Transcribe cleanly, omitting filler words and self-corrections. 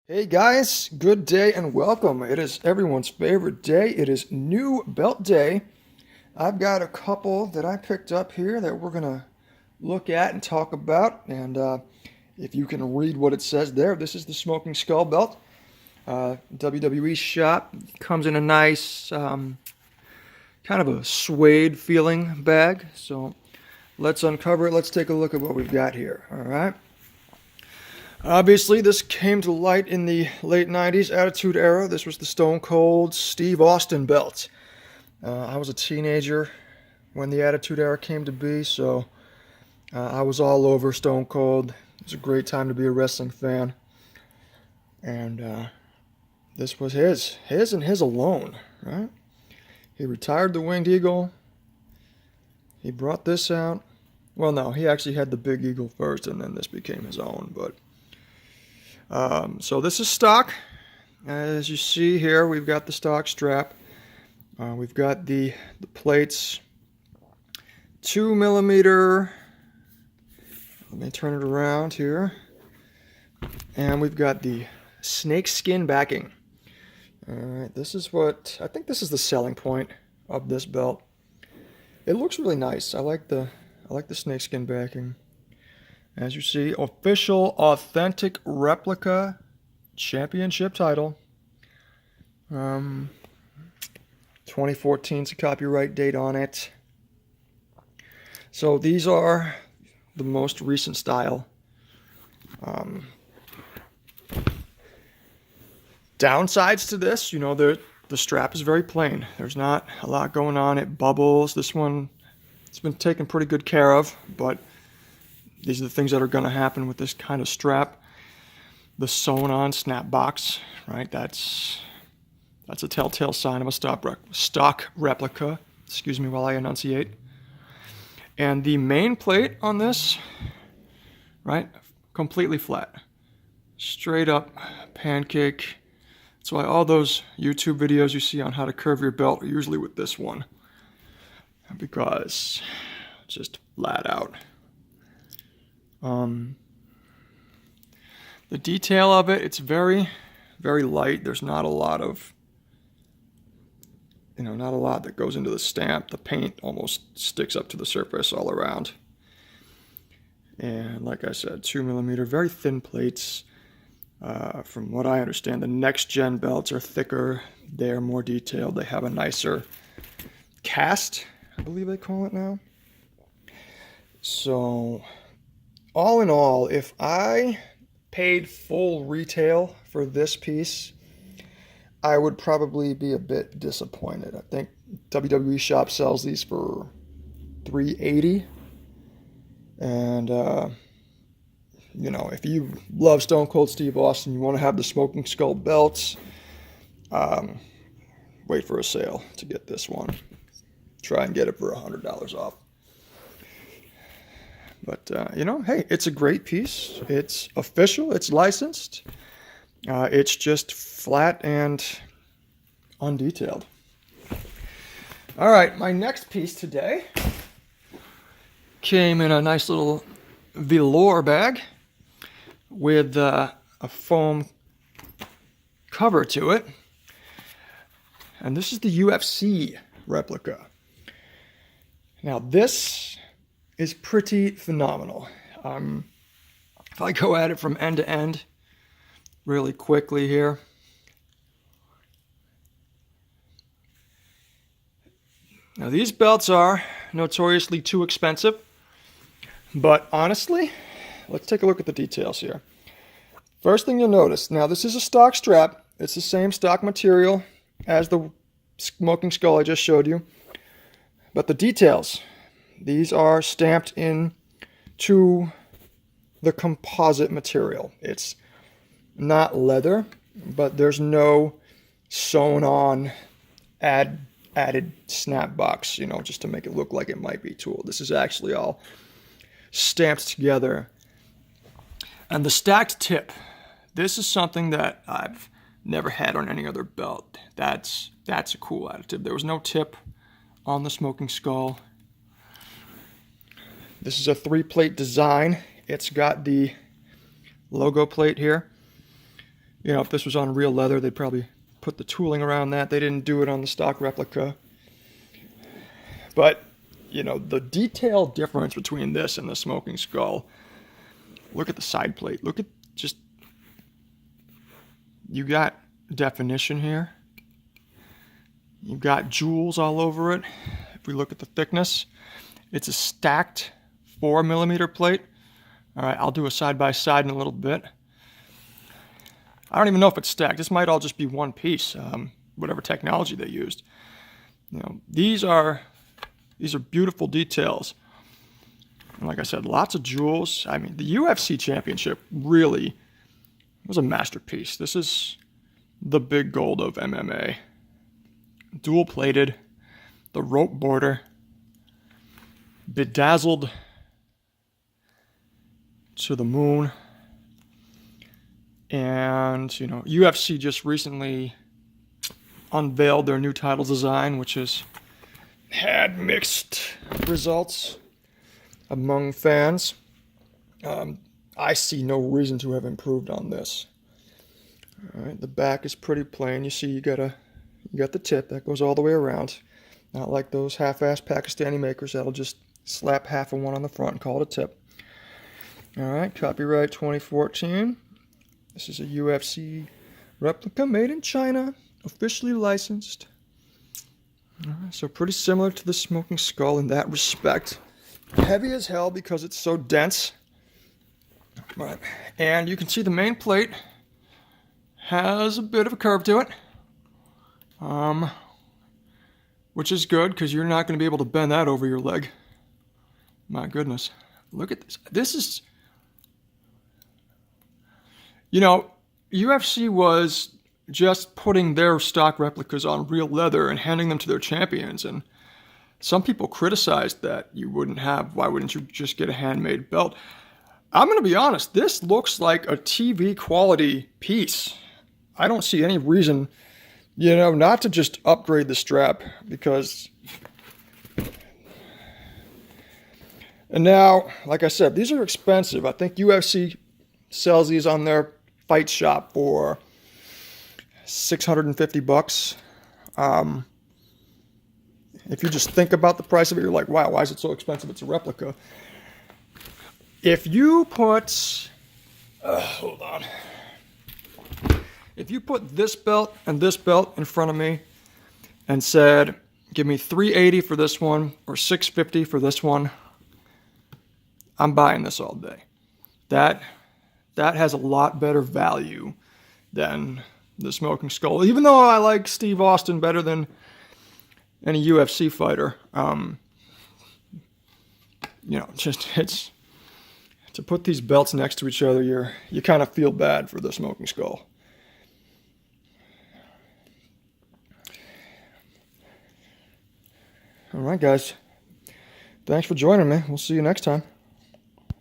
Hey guys, good day and welcome. It is everyone's favorite day. It is new belt day. I've got a couple that I picked up here that we're going to look at and talk about. And if you can read what it says there, this is the Smoking Skull belt. WWE shop. Comes in a nice kind of a suede feeling bag. So let's uncover it. Let's take a look at what we've got here. All right. Obviously, this came to light in the late 90s Attitude Era. This was the Stone Cold Steve Austin belt. I was a teenager when the Attitude Era came to be, so I was all over Stone Cold. It was a great time to be a wrestling fan. And this was his and his alone, right? He retired the Winged Eagle. He brought this out. Well, no, he actually had the Big Eagle first, and then this became his own, but so this is stock. As you see here, we've got the stock strap. We've got the plates. 2mm. Let me turn it around here. And we've got the snakeskin backing. Alright, this is what, I think this is the selling point of this belt. It looks really nice. I like the snakeskin backing. As you see, official, authentic replica championship title. 2014 is a copyright date on it. So these are the most recent style. Downsides to this, you know, the strap is very plain. There's not a lot going on. It bubbles. This one, it's been taken pretty good care of, but these are the things that are going to happen with this kind of strap. The sewn-on snap box, right? That's a telltale sign of a stock replica. Excuse me while I enunciate. And the main plate on this, right? Completely flat. Straight up pancake. That's why all those YouTube videos you see on how to curve your belt are usually with this one. Because it's just flat out. The detail of it, it's very, very light. There's not a lot of, not a lot that goes into the stamp. The paint almost sticks up to the surface all around. And like I said, 2mm, very thin plates. From what I understand, the next gen belts are thicker. They're more detailed. They have a nicer cast, I believe they call it now. So all in all, if I paid full retail for this piece, I would probably be a bit disappointed. I think WWE Shop sells these for $380. And, if you love Stone Cold Steve Austin, you want to have the Smoking Skull belts, wait for a sale to get this one. Try and get it for $100 off. But, hey, it's a great piece. It's official. It's licensed. It's just flat and undetailed. All right, my next piece today came in a nice little velour bag with a foam cover to it. And this is the UFC replica. Now, this is pretty phenomenal. If I go at it from end to end really quickly here. Now these belts are notoriously too expensive, but honestly, let's take a look at the details here. First thing you'll notice, now this is a stock strap. It's the same stock material as the Smoking Skull I just showed you, but the details, these are stamped in to the composite material. It's not leather, but there's no sewn on added snap box, just to make it look like it might be tool. This is actually all stamped together. And the stacked tip, this is something that I've never had on any other belt. That's a cool additive. There was no tip on the Smoking Skull. This is a 3-plate design. It's got the logo plate here. You know, if this was on real leather, they'd probably put the tooling around that. They didn't do it on the stock replica. But, you know, the detail difference between this and the Smoking Skull. Look at the side plate. Look at just... You got definition here. You've got jewels all over it. If we look at the thickness, it's a stacked 4mm plate. All right, I'll do a side-by-side in a little bit. I don't even know if it's stacked. This might all just be one piece, whatever technology they used. You know, these are beautiful details. And like I said, lots of jewels. I mean, the UFC Championship really was a masterpiece. This is the big gold of MMA. Dual-plated, the rope border, bedazzled to the moon. And, you know, UFC just recently unveiled their new title design, which has had mixed results among fans. I see no reason to have improved on this. All right, the back is pretty plain. You see, you got the tip that goes all the way around. Not like those half-assed Pakistani makers that'll just slap half of one on the front and call it a tip. All right, copyright 2014. This is a UFC replica made in China, officially licensed. All right, so pretty similar to the Smoking Skull in that respect. Heavy as hell because it's so dense. Right. And you can see the main plate has a bit of a curve to it. Which is good because you're not going to be able to bend that over your leg. My goodness. Look at this. This is... You know, UFC was just putting their stock replicas on real leather and handing them to their champions. And some people criticized that you wouldn't have. Why wouldn't you just get a handmade belt? I'm going to be honest. This looks like a TV quality piece. I don't see any reason, you know, not to just upgrade the strap because... And now, like I said, these are expensive. I think UFC sells these on their fight shop for $650. If you just think about the price of it, you're like, wow, why is it so expensive? It's a replica. If you put, hold on. If you put this belt and this belt in front of me and said, give me $380 for this one or $650 for this one, I'm buying this all day. That has a lot better value than the Smoking Skull. Even though I like Steve Austin better than any UFC fighter, you know, just it's to put these belts next to each other, you kind of feel bad for the Smoking Skull. All right, guys. Thanks for joining me. We'll see you next time.